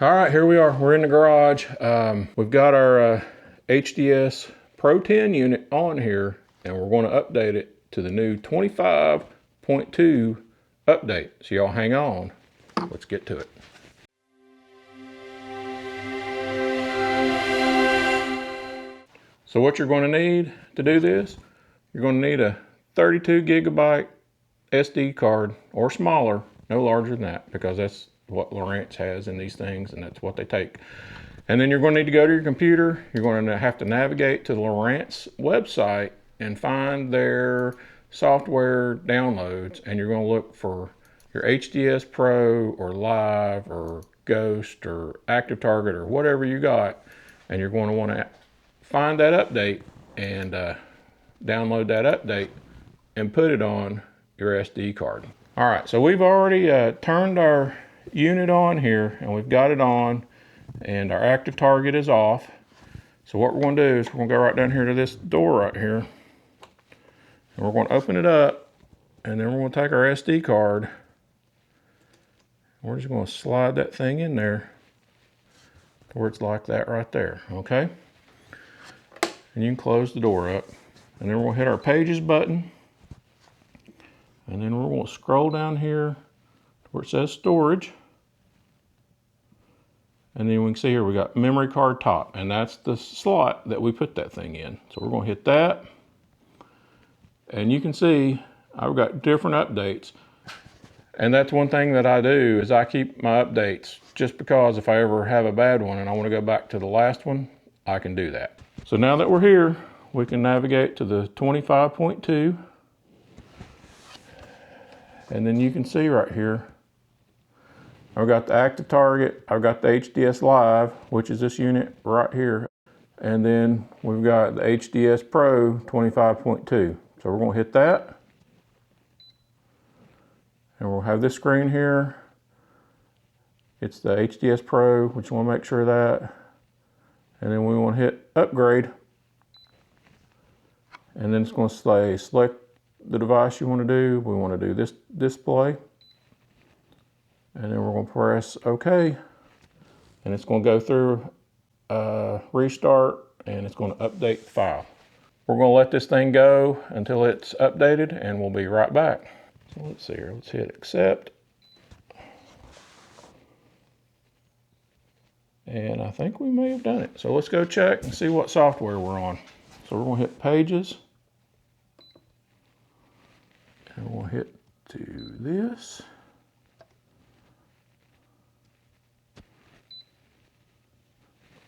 All right, here we are. We're in the garage. We've got our HDS Pro 10 unit on here, and we're going to update it to the new 25.2 update. So y'all hang on. Let's get to it. So what you're going to need to do this, you're going to need a 32 gigabyte SD card or smaller, no larger than that, because that's what Lowrance has in these things, and that's what they take. And then you're going to need to go to your computer. You're going to have to navigate to the Lowrance website and find their software downloads, and you're going to look for your HDS Pro or Live or Ghost or Active Target or whatever you got, and you're going to want to find that update and download that update and put it on your SD card. All right, so we've already turned our unit on here, and we've got it on, and our active target is off. So what we're going to do is we're going to go right down here to this door right here, and we're going to open it up, and then we're going to take our SD card, and we're just going to slide that thing in there to where it's like that right there, okay? And you can close the door up, and then we're going to hit our pages button, and then we're going to scroll down here to where it says storage. And then we can see here we got memory card top, and that's the slot that we put that thing in. So we're going to hit that. And you can see I've got different updates. And that's one thing that I do is I keep my updates, just because if I ever have a bad one and I want to go back to the last one, I can do that. So now that we're here, we can navigate to the 25.2. And then you can see right here, I've got the active target, I've got the HDS Live, which is this unit right here. And then we've got the HDS Pro 25.2. So we're going to hit that. And we'll have this screen here. It's the HDS Pro, which we want to make sure of that. And then we want to hit upgrade. And then it's going to say select the device you want to do. We want to do this display. And then we're going to press OK. And it's going to go through restart, and it's going to update the file. We're going to let this thing go until it's updated, and we'll be right back. So let's see here. Let's hit accept. And I think we may have done it. So let's go check and see what software we're on. So we're going to hit pages. And we'll hit to this.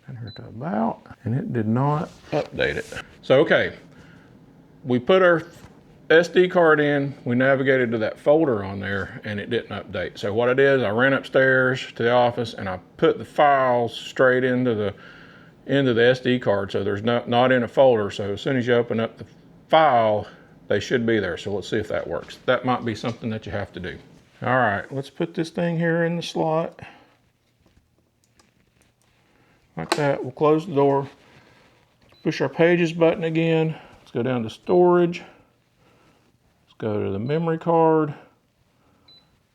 And here to about, and it did not update it. So, okay, we put our SD card in, we navigated to that folder on there, and it didn't update. So what I did is I ran upstairs to the office and I put the files straight into the SD card, so there's not in a folder. So as soon as you open up the file, they should be there. So let's see if that works. That might be something that you have to do. All right, let's put this thing here in the slot. Like that. We'll close the door. Push our pages button again. Let's go down to storage. Let's go to the memory card.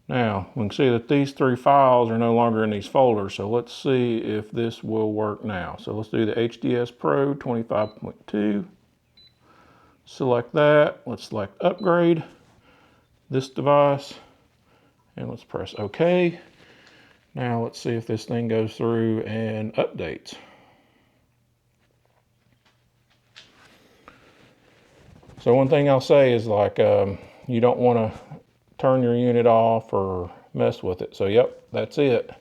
Now, we can see that these three files are no longer in these folders, so let's see if this will work now. So let's do the HDS Pro 25.2. Select that. Let's select upgrade this device, and let's press OK. Now let's see if this thing goes through and updates. So one thing I'll say is like you don't want to turn your unit off or mess with it. So yep, that's it.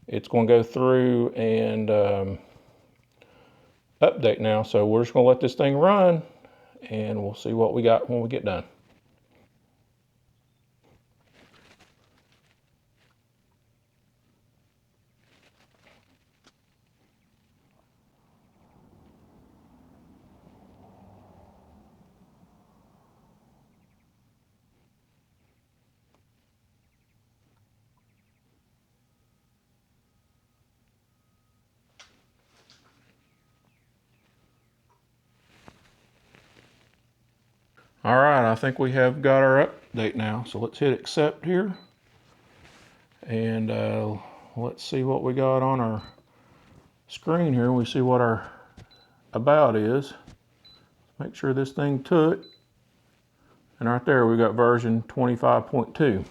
It's going to go through and update now. So we're just going to let this thing run, and we'll see what we got when we get done. All right, I think we have got our update now. So let's hit accept here. And we'll let's see what we got on our screen here. We see what our about is. Make sure this thing took. And right there we got version 25.2.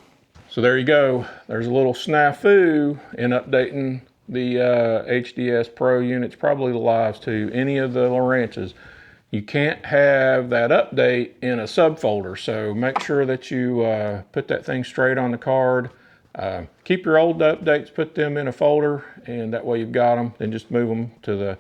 So there you go. There's a little snafu in updating the HDS Pro units, probably the lives too, any of the Lowrances. You can't have that update in a subfolder, so make sure that you put that thing straight on the card. Keep your old updates, put them in a folder, and that way you've got them. Then just move them to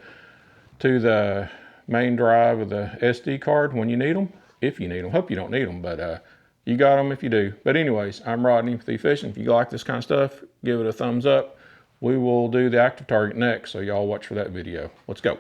the main drive of the SD card when you need them, if you need them. Hope you don't need them, but you got them if you do. But anyways, I'm Rodney with eFishin. If you like this kind of stuff, give it a thumbs up. We will do the active target next, so y'all watch for that video. Let's go.